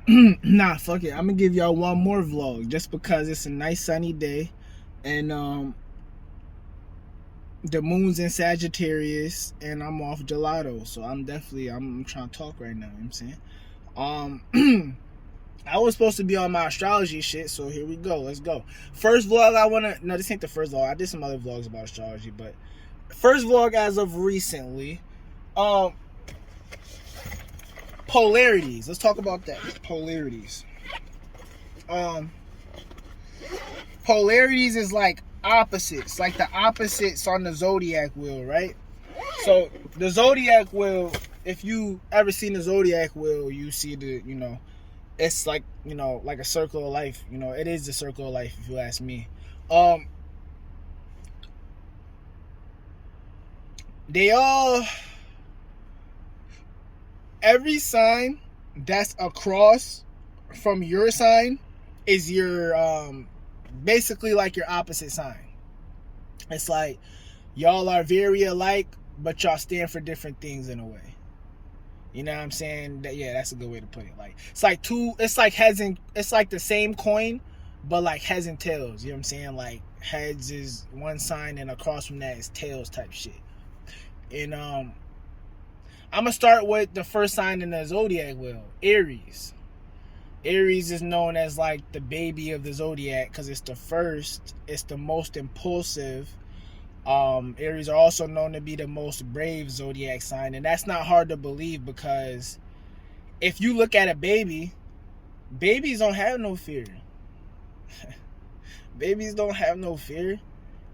Nah, fuck it. I'm gonna give y'all one more vlog just because it's a nice sunny day, and the moon's in Sagittarius, and I'm off gelato, so I'm trying to talk right now. You know what I'm saying? I was supposed to be on my astrology shit, so here we go. Let's go. First vlog no, this ain't the first vlog. I did some other vlogs about astrology, but first vlog as of recently. Um, Polarities. Let's talk about that. Polarities. Um, Polarities is like opposites, like the opposites on the zodiac wheel, right? So the zodiac wheel, if you ever seen the zodiac wheel, you see it's like, like a circle of life. It is the circle of life, if you ask me. They all, every sign that's across from your sign is your basically like your opposite sign. It's like y'all are very alike, but y'all stand for different things in a way. You know what I'm saying? Yeah, that's a good way to put it. Like it's like it's like the same coin, but like heads and tails. You know what I'm saying? Like heads is one sign, and across from that is tails type shit. And I'm gonna start with the first sign in the zodiac wheel, Aries. Aries is known as like the baby of the zodiac because it's the first, it's the most impulsive. Aries are also known to be the most brave zodiac sign, and that's not hard to believe because if you look at a baby, babies don't have no fear. Babies don't have no fear.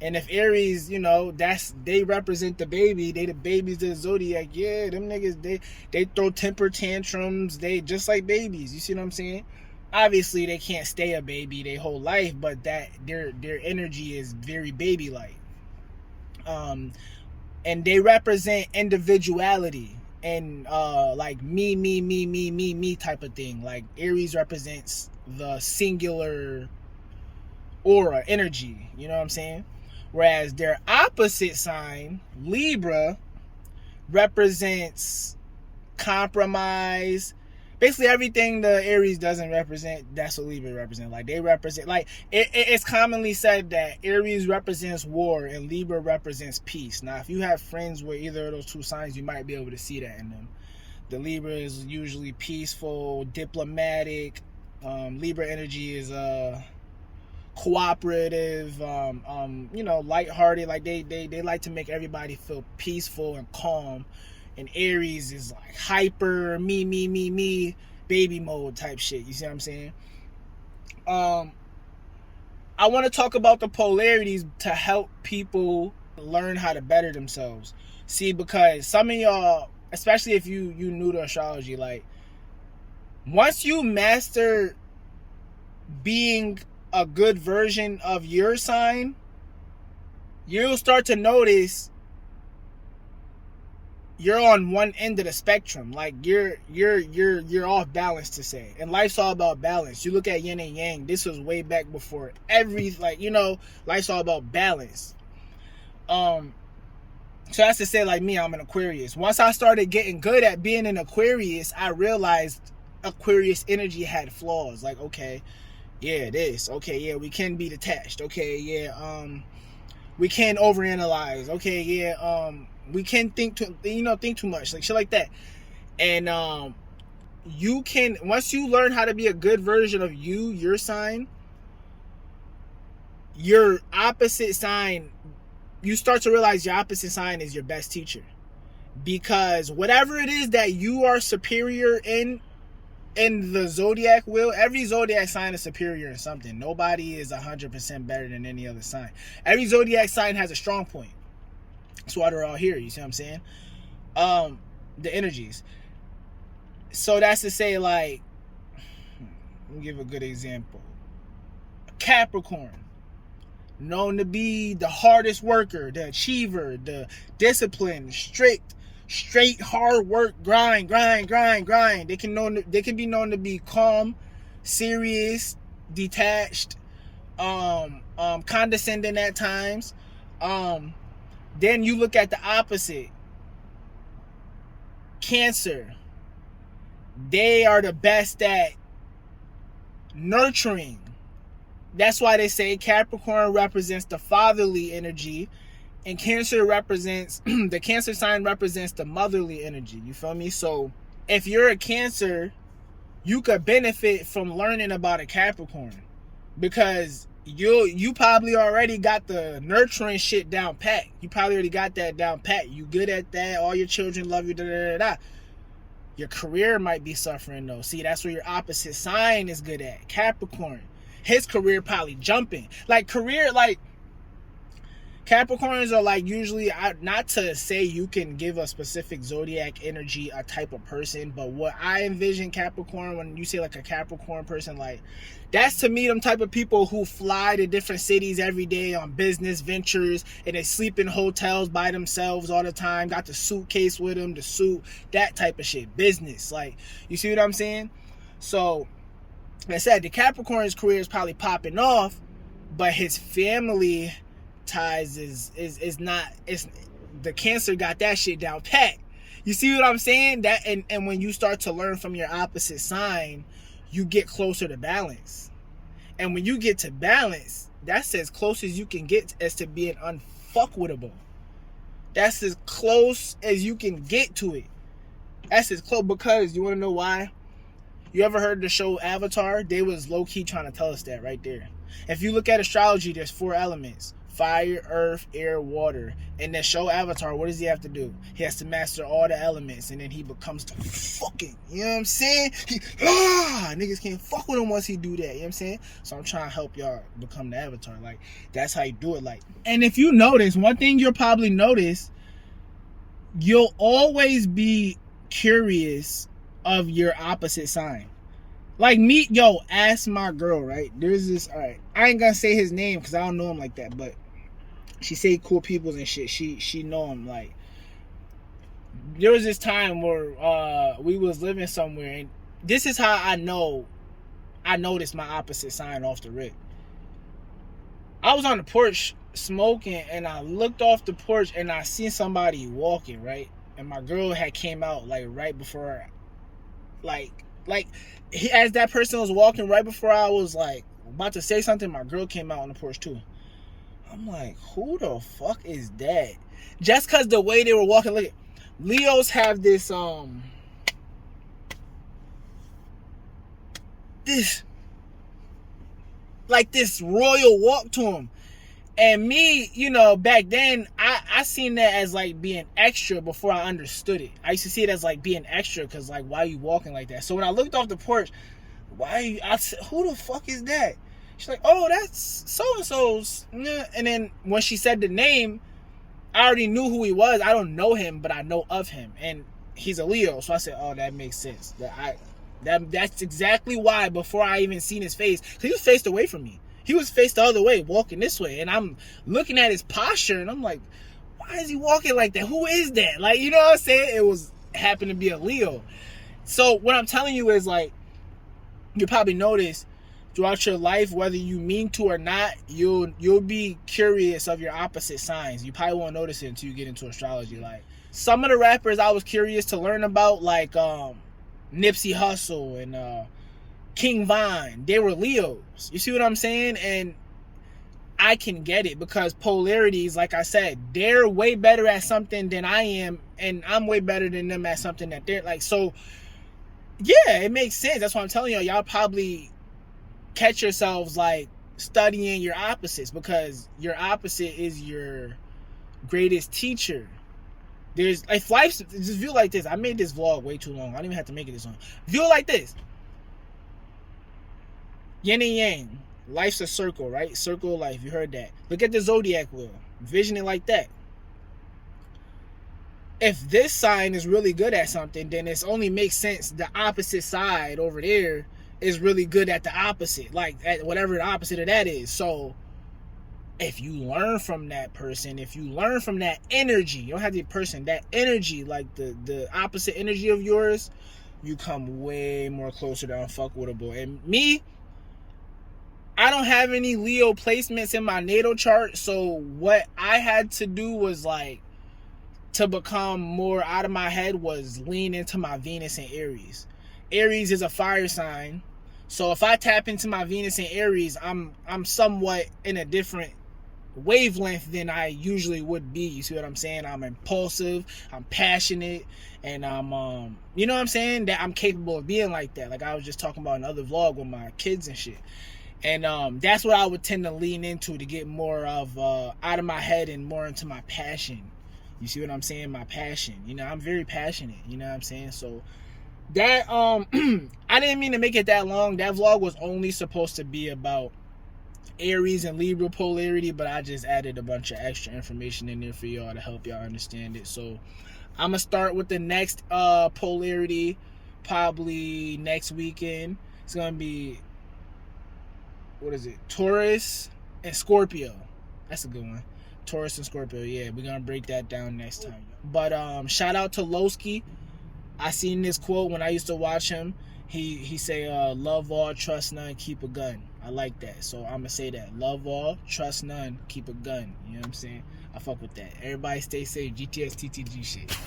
And if Aries, they represent the baby, they the babies of the zodiac. Yeah, them niggas, they throw temper tantrums. They just like babies. You see what I'm saying? Obviously, they can't stay a baby their whole life, but that their energy is very baby like. And they represent individuality and like me type of thing. Like Aries represents the singular aura energy. You know what I'm saying? Whereas their opposite sign, Libra, represents compromise. Basically everything the Aries doesn't represent, that's what Libra represent. Like they represent, like it's commonly said that Aries represents war and Libra represents peace. Now, if you have friends with either of those two signs, you might be able to see that in them. The Libra is usually peaceful, diplomatic. Libra energy is cooperative, lighthearted. Like they like to make everybody feel peaceful and calm. And Aries is like hyper, me, baby mode type shit. You see what I'm saying? I want to talk about the polarities to help people learn how to better themselves. See, because some of y'all, especially if you new to astrology, like once you master being a good version of your sign, you'll start to notice you're on one end of the spectrum. Like you're off balance, to say. And life's all about balance. You look at yin and yang. This was way back before life's all about balance. So that's to say, like me, I'm an Aquarius. Once I started getting good at being an Aquarius, I realized Aquarius energy had flaws. Like, okay, yeah, this. Okay, yeah, we can be detached. Okay, yeah, we can overanalyze. Okay, yeah, we can think too much, like shit like that. And you can, once you learn how to be a good version of your sign, your opposite sign, you start to realize your opposite sign is your best teacher, because whatever it is that you are superior in the zodiac wheel, every zodiac sign is superior in something. Nobody is 100% better than any other sign. Every zodiac sign has a strong point. That's why they're all here. You see what I'm saying? The energies. So that's to say, like, let me give a good example. Capricorn, known to be the hardest worker, the achiever, the disciplined, straight hard work, grind. They can be known to be calm, serious, detached, condescending at times. Then you look at the opposite, Cancer. They are the best at nurturing. That's why they say Capricorn represents the fatherly energy, and Cancer represents, the Cancer sign represents the motherly energy. You feel me? So if you're a Cancer, you could benefit from learning about a Capricorn, because you probably already got the nurturing shit down pat. You probably already got that down pat. You good at that. All your children love you. Da, da, da, da. Your career might be suffering though. See, that's where your opposite sign is good at. Capricorn. His career probably jumping. Like career, like Capricorns are like usually, not to say you can give a specific zodiac energy a type of person, but what I envision Capricorn, when you say like a Capricorn person, like that's to me them type of people who fly to different cities every day on business ventures, and they sleep in hotels by themselves all the time, got the suitcase with them, the suit, that type of shit, business. Like, you see what I'm saying? So like I said, the Capricorn's career is probably popping off, but his family ties is not. It's the Cancer got that shit down pat. You see what I'm saying? That and when you start to learn from your opposite sign, you get closer to balance. And when you get to balance, that's as close as you can get as to being unfuckwittable. That's as close as you can get to it. That's as close, because you want to know why? You ever heard the show Avatar? They was low-key trying to tell us that right there. If you look at astrology, there's 4 elements: fire, earth, air, water. In the show Avatar, what does he have to do? He has to master all the elements, and then he becomes the fucking, you know what I'm saying? Niggas can't fuck with him once he do that, you know what I'm saying? So I'm trying to help y'all become the Avatar. Like, that's how you do it. Like, and if you notice, one thing you'll probably notice, you'll always be curious of your opposite sign. Like me, ask my girl, right? There's this, all right, I ain't gonna say his name because I don't know him like that, but she say cool peoples and shit. She know him. Like, there was this time where we was living somewhere, and this is how I noticed my opposite sign off the rip. I was on the porch smoking, and I looked off the porch and I seen somebody walking, right? And my girl had came out like right before, as that person was walking, right before I was like about to say something, my girl came out on the porch too. I'm like, who the fuck is that? Just because the way they were walking. Look, Leos have this this royal walk to them. And me, back then, I seen that as like being extra before I understood it. I used to see it as like being extra, because like, why are you walking like that? So when I looked off the porch, I said, who the fuck is that? She's like, oh, that's so-and-so's. And then when she said the name, I already knew who he was. I don't know him, but I know of him. And he's a Leo. So I said, oh, that makes sense. That's exactly why, before I even seen his face, because he was faced away from me. He was faced the other way, walking this way. And I'm looking at his posture, and I'm like, why is he walking like that? Who is that? Like, you know what I'm saying? It happened to be a Leo. So what I'm telling you is, like, you probably notice throughout your life, whether you mean to or not, you'll be curious of your opposite signs. You probably won't notice it until you get into astrology. Like, some of the rappers I was curious to learn about, like Nipsey Hussle and King Von, they were Leos. You see what I'm saying? And I can get it, because polarities, like I said, they're way better at something than I am, and I'm way better than them at something that they're like. So yeah, it makes sense. That's why I'm telling y'all probably catch yourselves like studying your opposites, because your opposite is your greatest teacher. There's, if life's, just view like this. I made this vlog way too long. I don't even have to make it this long. View it like this. Yin and yang. Life's a circle, right? Circle of life. You heard that. Look at the zodiac wheel. Vision it like that. If this sign is really good at something, then it only makes sense the opposite side over there is really good at the opposite. Like, at whatever the opposite of that is. So if you learn from that person, if you learn from that energy, you don't have the person, that energy, like the opposite energy of yours, you come way more closer to unfuckwittable. And me, I don't have any Leo placements in my natal chart, so what I had to do was, like, to become more out of my head, was lean into my Venus and Aries. Aries is a fire sign, So if I tap into my Venus in Aries, I'm somewhat in a different wavelength than I usually would be. You see what I'm saying? I'm impulsive, I'm passionate, and I'm you know what I'm saying? That I'm capable of being like that. Like I was just talking about another vlog with my kids and shit. And that's what I would tend to lean into to get more of out of my head and more into my passion. You see what I'm saying? My passion. You know, I'm very passionate. You know what I'm saying? So that I didn't mean to make it that long. That vlog was only supposed to be about Aries and Libra polarity, but I just added a bunch of extra information in there for y'all to help y'all understand it. So I'm gonna start with the next polarity probably next weekend. It's gonna be, what is it, Taurus and Scorpio. That's a good one. Taurus and Scorpio. Yeah, we're gonna break that down next time. But shout out to Lowski. I seen this quote when I used to watch him. He say, love all, trust none, keep a gun. I like that. So I'm gonna say that. Love all, trust none, keep a gun. You know what I'm saying? I fuck with that. Everybody stay safe. GTS TTG shit.